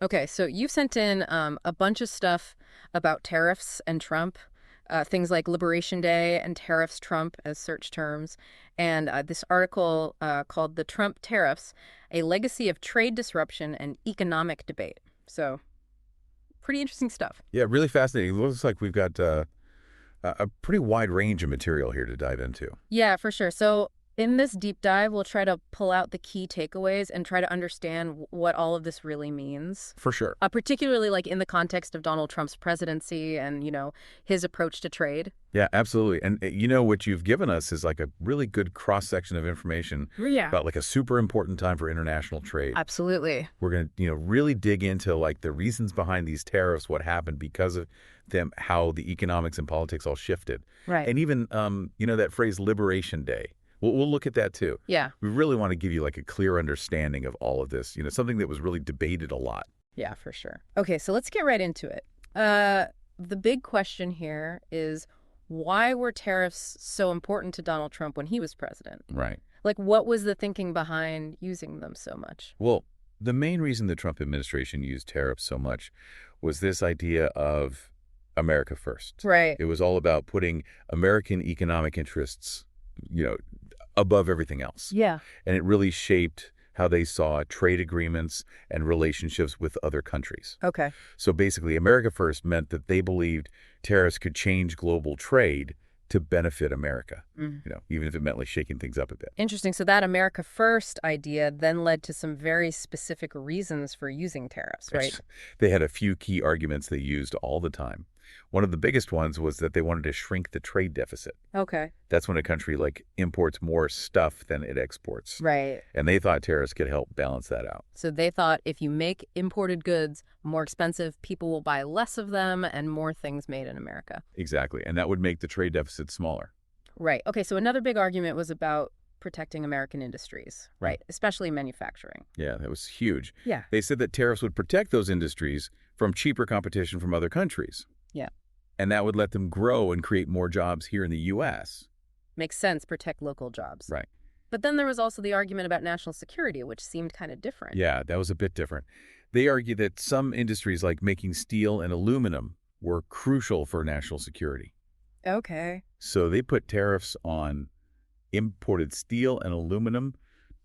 Okay, so you've sent in a bunch of stuff about tariffs and Trump, things like Liberation Day and tariffs Trump as search terms, and this article called The Trump Tariffs, A Legacy of Trade Disruption and Economic Debate. So, pretty interesting stuff. Yeah, really fascinating. It looks like we've got a pretty wide range of material here to dive into. Yeah, for sure. So, in this deep dive, we'll try to pull out the key takeaways and try to understand what all of this really means. For sure. Particularly like in the context of Donald Trump's presidency and, his approach to trade. Yeah, absolutely. And what you've given us is like a really good cross-section of information Yeah. about like a super important time for international trade. Absolutely. We're going to, really dig into like the reasons behind these tariffs, what happened because of them, how the economics and politics all shifted. Right. And even, that phrase Liberation Day. We'll look at that too. Yeah. We really want to give you like a clear understanding of all of this, something that was really debated a lot. Yeah, for sure. Okay, so let's get right into it. The big question here is, why were tariffs so important to Donald Trump when he was president? Right. Like, what was the thinking behind using them so much? Well, the main reason the Trump administration used tariffs so much was this idea of America first. Right. It was all about putting American economic interests, above everything else. Yeah. And it really shaped how they saw trade agreements and relationships with other countries. Okay. So basically, America first meant that they believed tariffs could change global trade to benefit America, even if it meant like shaking things up a bit. Interesting. So that America First idea then led to some very specific reasons for using tariffs, right? They had a few key arguments they used all the time. One of the biggest ones was that they wanted to shrink the trade deficit. Okay. That's when a country like imports more stuff than it exports. Right. And they thought tariffs could help balance that out. So they thought if you make imported goods more expensive, people will buy less of them and more things made in America. Exactly. And that would make the trade deficit smaller. Right. Okay, so another big argument was about protecting American industries, right? Especially manufacturing. Yeah, that was huge. Yeah. They said that tariffs would protect those industries from cheaper competition from other countries. Yeah. And that would let them grow and create more jobs here in the U.S. Makes sense, protect local jobs. Right. But then there was also the argument about national security, which seemed kind of different. Yeah, that was a bit different. They argue that some industries like making steel and aluminum were crucial for national security. Okay. So they put tariffs on imported steel and aluminum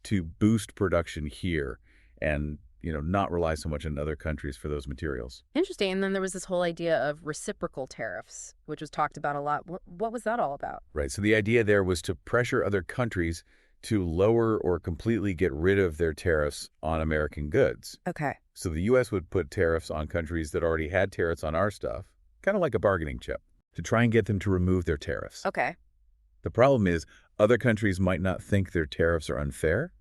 to boost production here and, not rely so much on other countries for those materials. Interesting. And then there was this whole idea of reciprocal tariffs, which was talked about a lot. What was that all about? Right. So the idea there was to pressure other countries to lower or completely get rid of their tariffs on American goods. Okay. So the U.S. would put tariffs on countries that already had tariffs on our stuff, kind of like a bargaining chip, to try and get them to remove their tariffs. Okay. The problem is other countries might not think their tariffs are unfair,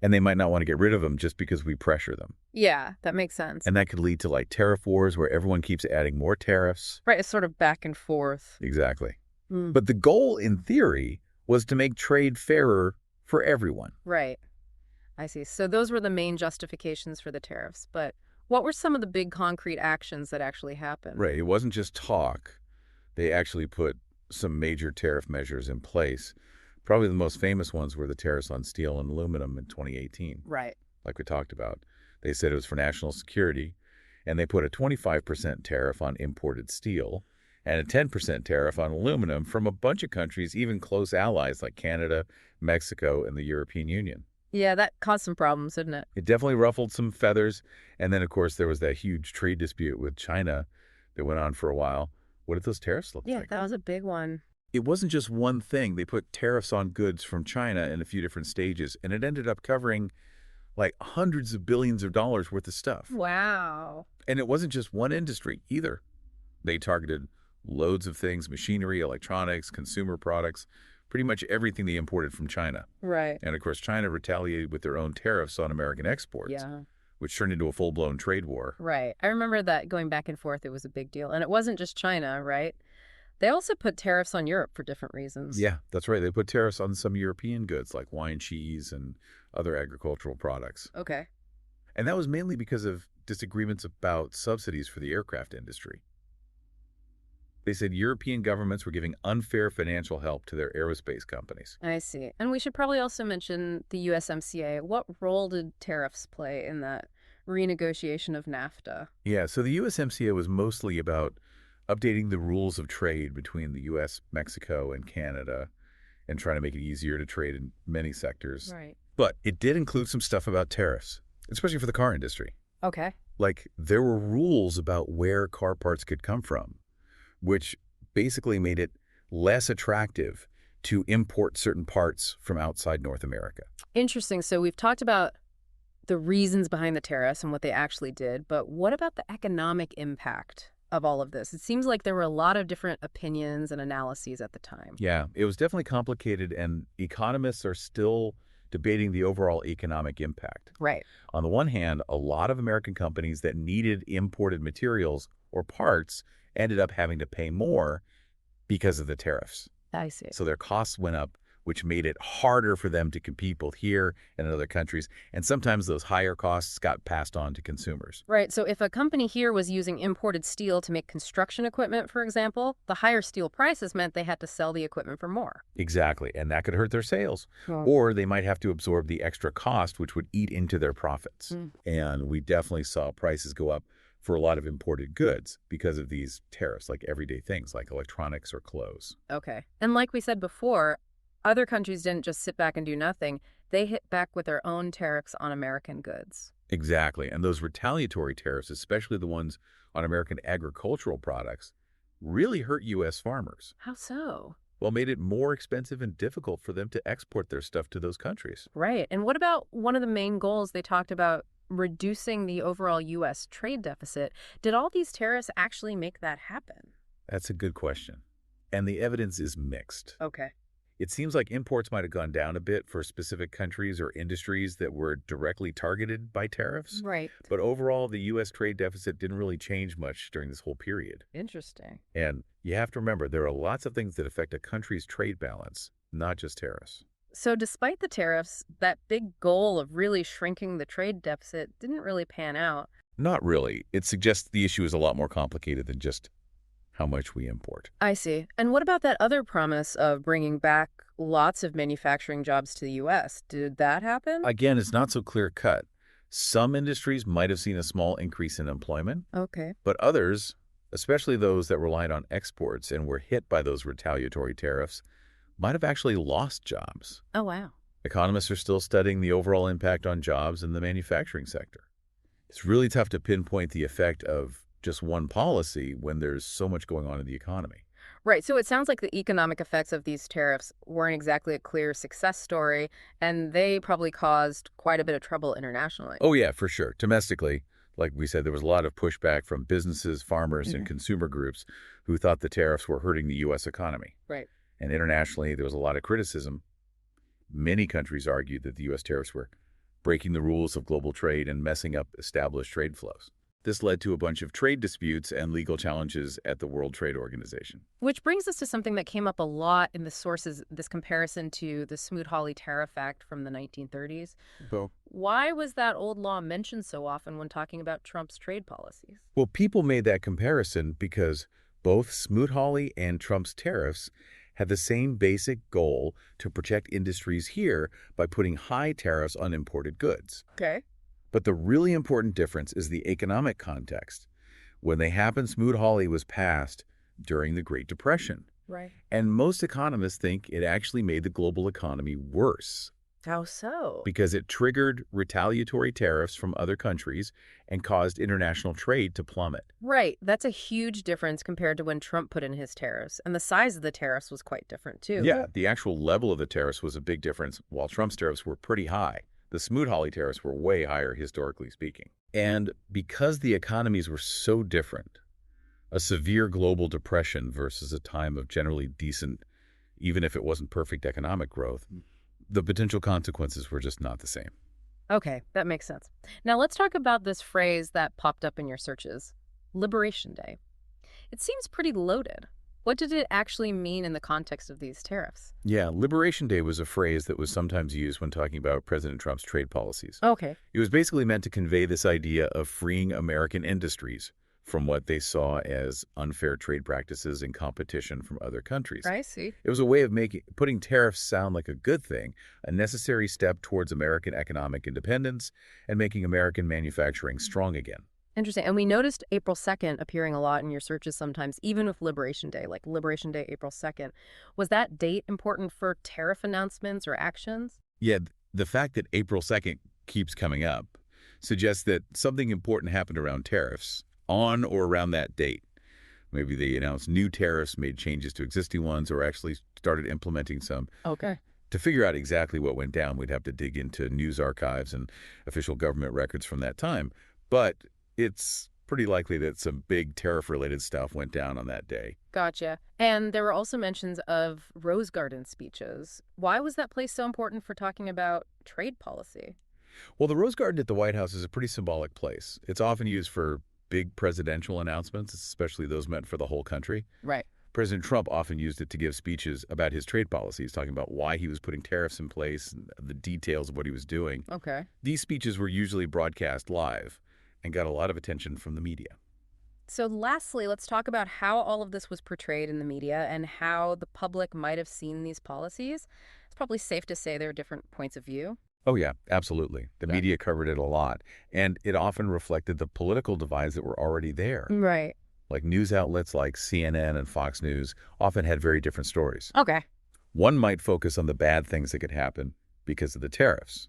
and they might not want to get rid of them just because we pressure them. Yeah, that makes sense. And that could lead to like tariff wars where everyone keeps adding more tariffs. Right, it's sort of back and forth. Exactly. But the goal, in theory, was to make trade fairer for everyone. Right. I see. So those were the main justifications for the tariffs. But what were some of the big concrete actions that actually happened? Right. It wasn't just talk. They actually put some major tariff measures in place. Probably the most famous ones were the tariffs on steel and aluminum in 2018. Right. Like we talked about. They said it was for national security, and they put a 25% tariff on imported steel and a 10% tariff on aluminum from a bunch of countries, even close allies like Canada, Mexico, and the European Union. Yeah, that caused some problems, didn't it? It definitely ruffled some feathers. And then, of course, there was that huge trade dispute with China that went on for a while. What did those tariffs look like? Yeah, that was a big one. It wasn't just one thing. They put tariffs on goods from China in a few different stages, and it ended up covering like hundreds of billions of dollars worth of stuff. Wow. And it wasn't just one industry either. They targeted loads of things, machinery, electronics, consumer products, pretty much everything they imported from China. Right. And of course, China retaliated with their own tariffs on American exports, Yeah. which turned into a full-blown trade war. Right. I remember that going back and forth, it was a big deal. And it wasn't just China, right? They also put tariffs on Europe for different reasons. Yeah, that's right. They put tariffs on some European goods like wine, cheese, and other agricultural products. Okay. And that was mainly because of disagreements about subsidies for the aircraft industry. They said European governments were giving unfair financial help to their aerospace companies. I see. And we should probably also mention the USMCA. What role did tariffs play in that renegotiation of NAFTA. Yeah, so the USMCA was mostly about updating the rules of trade between the US, Mexico, and Canada and trying to make it easier to trade in many sectors. Right. But it did include some stuff about tariffs, especially for the car industry. Okay. Like, there were rules about where car parts could come from, which basically made it less attractive to import certain parts from outside North America. Interesting. So we've talked about the reasons behind the tariffs and what they actually did, but what about the economic impact of all of this? It seems like there were a lot of different opinions and analyses at the time. Yeah, it was definitely complicated, and economists are still debating the overall economic impact. Right. On the one hand, a lot of American companies that needed imported materials or parts ended up having to pay more because of the tariffs. I see. So their costs went up, which made it harder for them to compete both here and in other countries. And sometimes those higher costs got passed on to consumers. Right. So if a company here was using imported steel to make construction equipment, for example, the higher steel prices meant they had to sell the equipment for more. Exactly. And that could hurt their sales. Hmm. Or they might have to absorb the extra cost, which would eat into their profits. Mm. And we definitely saw prices go up for a lot of imported goods because of these tariffs, like everyday things like electronics or clothes. Okay. And like we said before, other countries didn't just sit back and do nothing. They hit back with their own tariffs on American goods. Exactly. And those retaliatory tariffs, especially the ones on American agricultural products, really hurt U.S. farmers. How so? Well, made it more expensive and difficult for them to export their stuff to those countries. Right. And what about one of the main goals they talked about, reducing the overall U.S. trade deficit? Did all these tariffs actually make that happen? That's a good question. And the evidence is mixed. Okay. It seems like imports might have gone down a bit for specific countries or industries that were directly targeted by tariffs. Right. But overall, the U.S. trade deficit didn't really change much during this whole period. Interesting. And you have to remember, there are lots of things that affect a country's trade balance, not just tariffs. So despite the tariffs, that big goal of really shrinking the trade deficit didn't really pan out. Not really. It suggests the issue is a lot more complicated than just how much we import. I see. And what about that other promise of bringing back lots of manufacturing jobs to the U.S.? Did that happen? Again, it's not so clear-cut. Some industries might have seen a small increase in employment, Okay. but others, especially those that relied on exports and were hit by those retaliatory tariffs, might have actually lost jobs. Oh, wow. Economists are still studying the overall impact on jobs in the manufacturing sector. It's really tough to pinpoint the effect of just one policy when there's so much going on in the economy. Right. So it sounds like the economic effects of these tariffs weren't exactly a clear success story, and they probably caused quite a bit of trouble internationally. Oh, yeah, for sure. Domestically, like we said, there was a lot of pushback from businesses, farmers, and consumer groups who thought the tariffs were hurting the U.S. economy. Right. And internationally, there was a lot of criticism. Many countries argued that the U.S. tariffs were breaking the rules of global trade and messing up established trade flows. This led to a bunch of trade disputes and legal challenges at the World Trade Organization. Which brings us to something that came up a lot in the sources, this comparison to the Smoot-Hawley Tariff Act from the 1930s. So, Why was that old law mentioned so often when talking about Trump's trade policies? well, people made that comparison because both Smoot-Hawley and Trump's tariffs had the same basic goal to protect industries here by putting high tariffs on imported goods. Okay. But the really important difference is the economic context. When they happened, Smoot-Hawley was passed during the Great Depression. Right. And most economists think it actually made the global economy worse How so? because it triggered retaliatory tariffs from other countries and caused international trade to plummet. Right. That's a huge difference compared to when Trump put in his tariffs. And the size of the tariffs was quite different, too. Yeah, the actual level of the tariffs was a big difference, while Trump's tariffs were pretty high. The Smoot-Hawley tariffs were way higher, historically speaking. And because the economies were so different, a severe global depression versus a time of generally decent, even if it wasn't perfect economic growth, the potential consequences were just not the same. Okay, that makes sense. Now let's talk about this phrase that popped up in your searches, Liberation Day. It seems pretty loaded. What did it actually mean in the context of these tariffs? Yeah, Liberation Day was a phrase that was sometimes used when talking about President Trump's trade policies. Okay. It was basically meant to convey this idea of freeing American industries from what they saw as unfair trade practices and competition from other countries. I see. It was a way of putting tariffs sound like a good thing, a necessary step towards American economic independence and making American manufacturing strong again. Interesting. And we noticed April 2nd appearing a lot in your searches sometimes, even with Liberation Day, like Liberation Day, April 2nd. Was that date important for tariff announcements or actions? Yeah, the fact that April 2nd keeps coming up suggests that something important happened around tariffs on or around that date. Maybe they announced new tariffs, made changes to existing ones, or actually started implementing some. Okay. To figure out exactly what went down, we'd have to dig into news archives and official government records from that time. But it's pretty likely that some big tariff-related stuff went down on that day. Gotcha. And there were also mentions of Rose Garden speeches. Why was that place so important for talking about trade policy? Well, the Rose Garden at the White House is a pretty symbolic place. It's often used for big presidential announcements, especially those meant for the whole country. Right. President Trump often used it to give speeches about his trade policies, talking about why he was putting tariffs in place and the details of what he was doing. Okay. These speeches were usually broadcast live and got a lot of attention from the media. So lastly, let's talk about how all of this was portrayed in the media and how the public might have seen these policies. It's probably safe to say there are different points of view. Oh, yeah, absolutely. The Yeah. media covered it a lot, and it often reflected the political divides that were already there. Right. Like news outlets like CNN and Fox News often had very different stories. Okay. One might focus on the bad things that could happen because of the tariffs,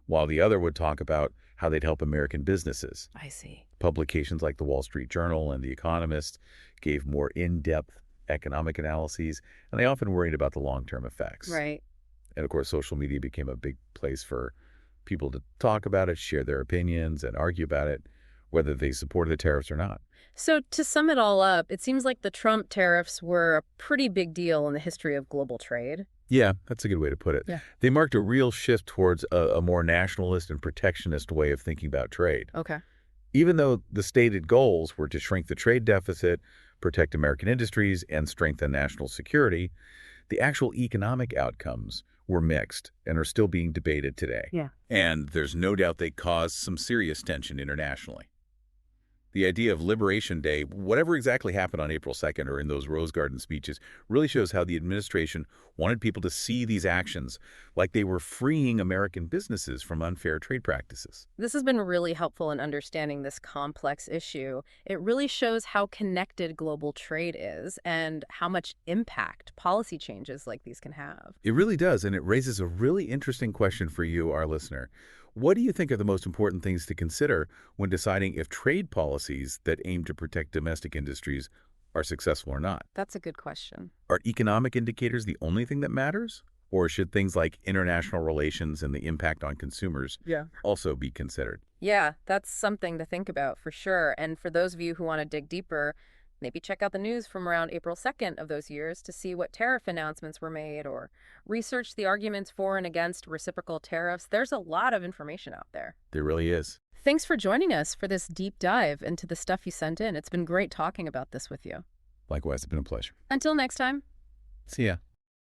while the other would talk about how they'd help American businesses. I see. Publications like the Wall Street Journal and The Economist gave more in-depth economic analyses, and they often worried about the long-term effects. Right. And of course, social media became a big place for people to talk about it, share their opinions, and argue about it, whether they supported the tariffs or not. So to sum it all up, it seems like the Trump tariffs were a pretty big deal in the history of global trade. Yeah, that's a good way to put it. Yeah. They marked a real shift towards a more nationalist and protectionist way of thinking about trade. Okay. Even though the stated goals were to shrink the trade deficit, protect American industries, and strengthen national security, the actual economic outcomes were mixed and are still being debated today. Yeah. And there's no doubt they caused some serious tension internationally. The idea of Liberation Day, whatever exactly happened on April 2nd or in those Rose Garden speeches, really shows how the administration wanted people to see these actions like they were freeing American businesses from unfair trade practices. This has been really helpful in understanding this complex issue. It really shows how connected global trade is and how much impact policy changes like these can have. It really does, and it raises a really interesting question for you, our listener. What do you think are the most important things to consider when deciding if trade policies that aim to protect domestic industries are successful or not? That's a good question. Are economic indicators the only thing that matters? Or should things like international relations and the impact on consumers also be considered? Yeah, that's something to think about for sure. And for those of you who want to dig deeper, maybe check out the news from around April 2nd of those years to see what tariff announcements were made or research the arguments for and against reciprocal tariffs. There's a lot of information out there. There really is. Thanks for joining us for this deep dive into the stuff you sent in. It's been great talking about this with you. Likewise, it's been a pleasure. Until next time. See ya.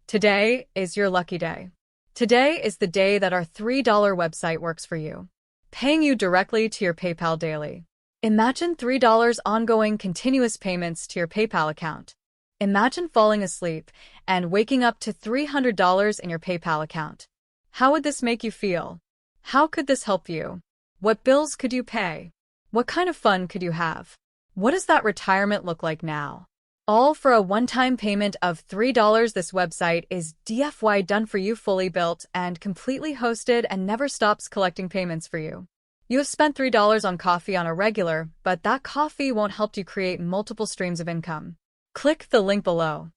Today is your lucky day. Today is the day that our $3 website works for you, paying you directly to your PayPal daily. Imagine $3 ongoing continuous payments to your PayPal account. Imagine falling asleep and waking up to $300 in your PayPal account. How would this make you feel? How could this help you? What bills could you pay? What kind of fun could you have? What does that retirement look like now? All for a one-time payment of $3. This website is DFY done for you, fully built and completely hosted, and never stops collecting payments for you. You have spent $3 on coffee on a regular, but that coffee won't help you create multiple streams of income. Click the link below.